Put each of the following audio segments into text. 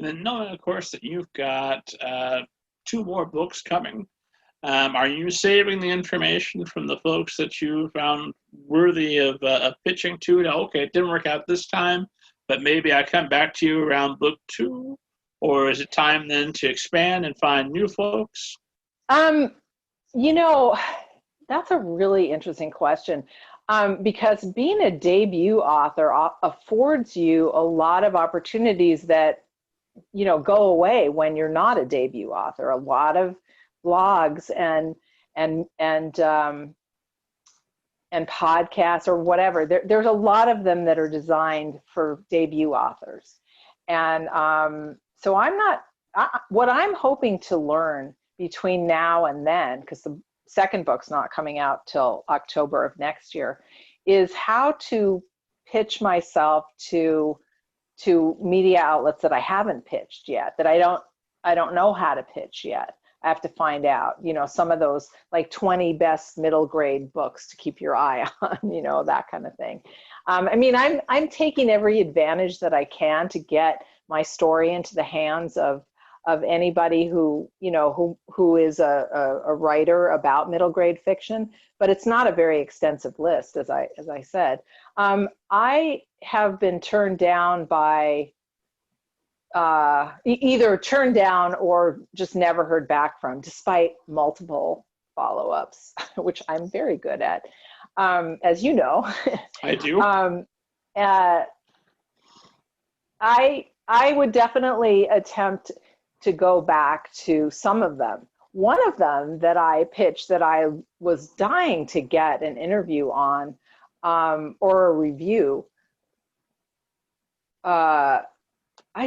And then knowing, of course, that you've got 2 more books coming, are you saving the information from the folks that you found worthy of pitching to? Okay, it didn't work out this time, but maybe I come back to you around book 2? Or is it time then to expand and find new folks? You know, that's a really interesting question, because being a debut author affords you a lot of opportunities that, you know, go away when you're not a debut author. A lot of blogs and podcasts or whatever. There's a lot of them that are designed for debut authors, and so what I'm hoping to learn between now and then, because the second book's not coming out till October of next year, is how to pitch myself to media outlets that I haven't pitched yet, that I don't know how to pitch yet. I have to find out, you know, some of those like 20 best middle grade books to keep your eye on, you know, that kind of thing. I mean, I'm taking every advantage that I can to get my story into the hands of anybody who, you know, who is a writer about middle grade fiction, but it's not a very extensive list, as I said. I have been turned down by either turned down or just never heard back from, despite multiple follow-ups, which I'm very good at, as you know. I do. I would definitely attempt to go back to some of them. One of them that I pitched that I was dying to get an interview on, or a review, I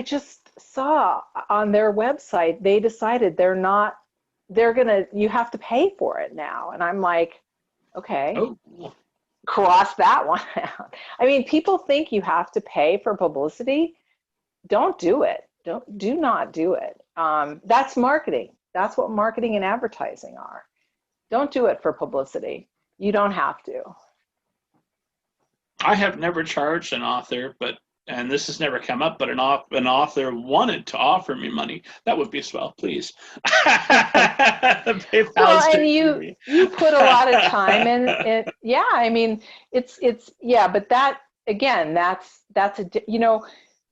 just saw on their website, they decided you have to pay for it now. And I'm like, okay, cross that one out. I mean, people think you have to pay for publicity. Don't do it. Do not do it. That's marketing. That's what marketing and advertising are. Don't do it for publicity. You don't have to. I have never charged an author, and this has never come up, but an author wanted to offer me money. That would be swell, please. Well, and you put a lot of time in. Yeah, I mean, it's yeah, but that again, that's you know,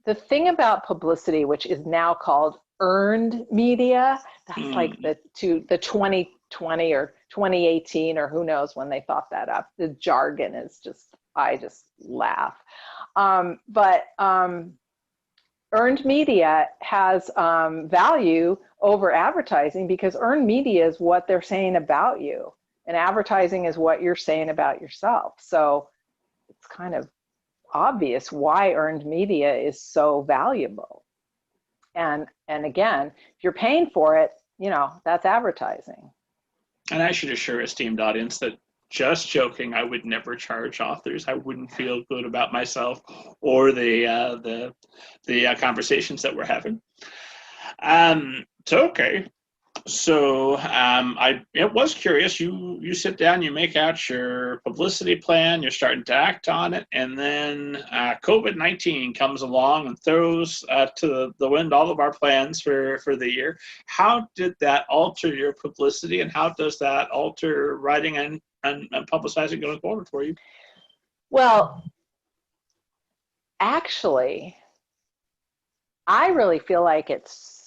the thing about publicity, which is now called earned media, that's like the 2020 or 2018 or who knows when they thought that up. The jargon is just, I just laugh. But earned media has value over advertising, because earned media is what they're saying about you, and advertising is what you're saying about yourself. So it's kind of obvious why earned media is so valuable. And again, if you're paying for it, you know, that's advertising. And I should assure esteemed audience that, just joking, I would never charge authors. I wouldn't feel good about myself or the conversations that we're having. So okay. So I was curious. You sit down, you make out your publicity plan, you're starting to act on it, and then COVID-19 comes along and throws to the wind all of our plans for the year. How did that alter your publicity, and how does that alter writing and publicizing going forward for you? Well, actually, I really feel like it's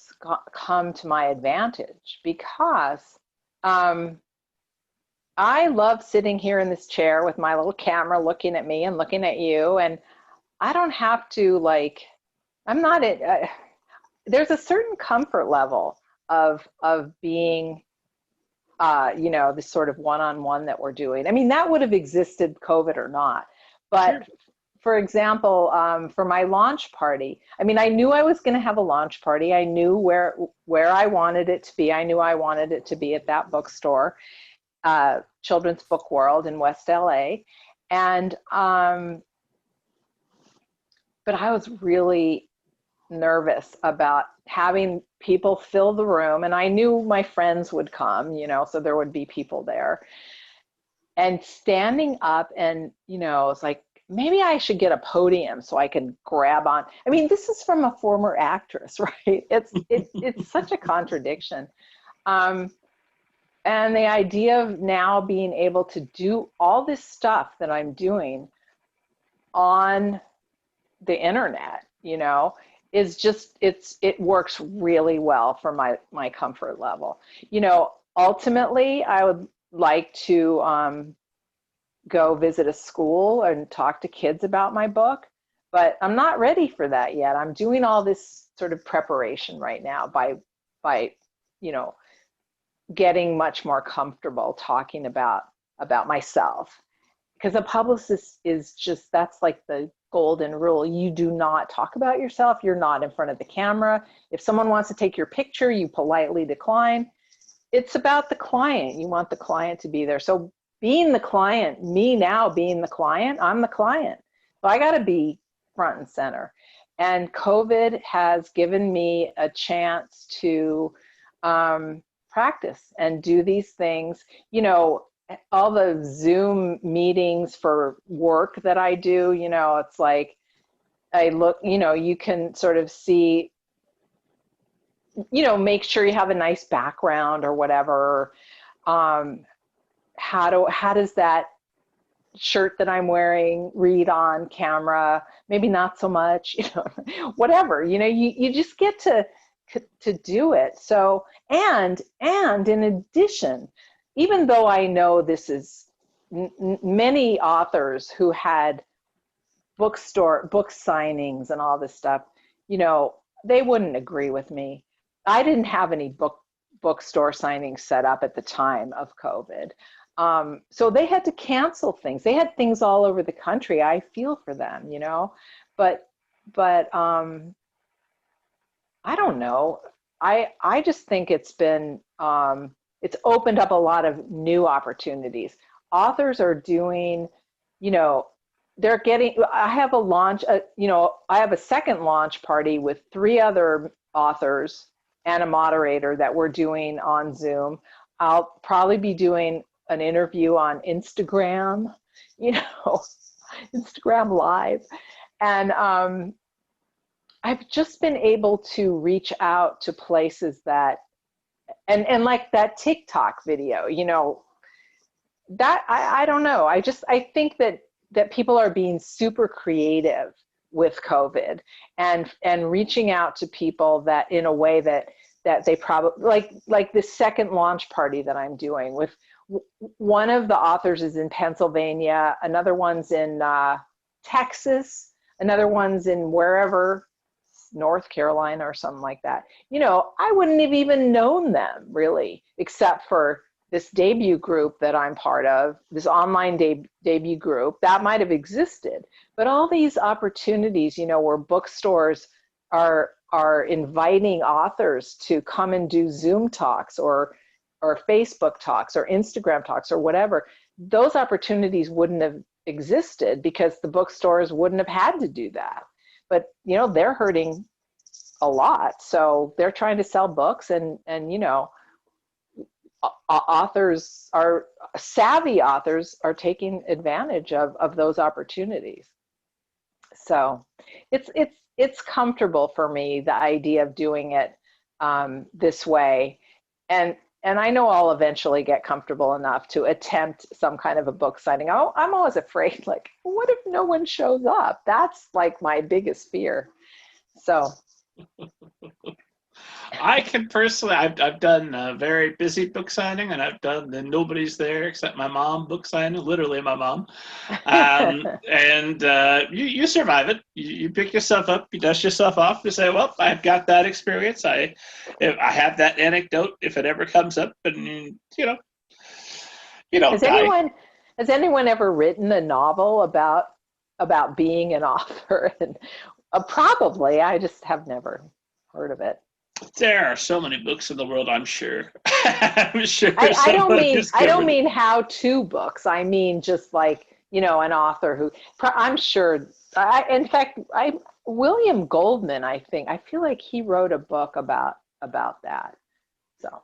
come to my advantage, because I love sitting here in this chair with my little camera looking at me and looking at you, and I don't have to, like, I'm not there's a certain comfort level of being you know, this sort of one-on-one that we're doing. I mean, that would have existed COVID or not, but sure. For example, for my launch party, I mean, I knew I was going to have a launch party. I knew where I wanted it to be. I knew I wanted it to be at that bookstore, Children's Book World in West LA. And, but I was really nervous about having people fill the room. And I knew my friends would come, you know, so there would be people there. And standing up and, you know, it's like, maybe I should get a podium so I can grab on. I mean, this is from a former actress, right? It's such a contradiction. And the idea of now being able to do all this stuff that I'm doing on the internet, you know, is just, it works really well for my comfort level. You know, ultimately, I would like to go visit a school and talk to kids about my book, but I'm not ready for that yet. I'm doing all this sort of preparation right now by you know, getting much more comfortable talking about myself, because a publicist is just, that's like the golden rule. You do not talk about yourself. You're not in front of the camera. If someone wants to take your picture, you politely decline. It's about the client. You want the client to be there. So being the client, me now being the client, I'm the client. So I got to be front and center. And COVID has given me a chance to practice and do these things. You know, all the Zoom meetings for work that I do, you know, it's like, I look, you know, you can sort of see, you know, make sure you have a nice background or whatever. How does that shirt that I'm wearing read on camera? Maybe not so much, you know, whatever, you know, you just get to do it. So, and in addition, even though I know this is many authors who had book signings and all this stuff, you know, they wouldn't agree with me. I didn't have any bookstore signings set up at the time of COVID. So they had to cancel things. They had things all over the country. I feel for them, you know, but I don't know. I just think it's been, it's opened up a lot of new opportunities. Authors are doing, you know, they're getting, I have a launch, you know, I have a second launch party with 3 other authors and a moderator that we're doing on Zoom. I'll probably be doing an interview on Instagram, you know, Instagram Live. And I've just been able to reach out to places that, and like that TikTok video, you know, that I don't know. I think that people are being super creative with COVID and reaching out to people that in a way that they probably, like this second launch party that I'm doing with, one of the authors is in Pennsylvania, another one's in Texas, another one's in wherever, North Carolina or something like that. You know, I wouldn't have even known them really, except for this debut group that I'm part of, this online debut group that might have existed. But all these opportunities, you know, where bookstores are inviting authors to come and do Zoom talks or Facebook talks or Instagram talks or whatever, those opportunities wouldn't have existed because the bookstores wouldn't have had to do that. But, you know, they're hurting a lot. So they're trying to sell books and you know, savvy authors are taking advantage of those opportunities. So it's comfortable for me, the idea of doing it this way. And I know I'll eventually get comfortable enough to attempt some kind of a book signing. I'm always afraid, like, what if no one shows up? That's like my biggest fear. So. I can personally, I've done a very busy book signing, and I've done the nobody's there except my mom book signing, literally my mom. And you survive it. You pick yourself up, you dust yourself off, you say, well, I've got that experience. I have that anecdote if it ever comes up, and you know, you don't die. Has anyone ever written a novel about being an author? And probably, I just have never heard of it. There are so many books in the world, I'm sure. I'm sure. I don't mean how-to books. I mean just like, you know, an author who, I'm sure, in fact, William Goldman, I feel like he wrote a book about that. So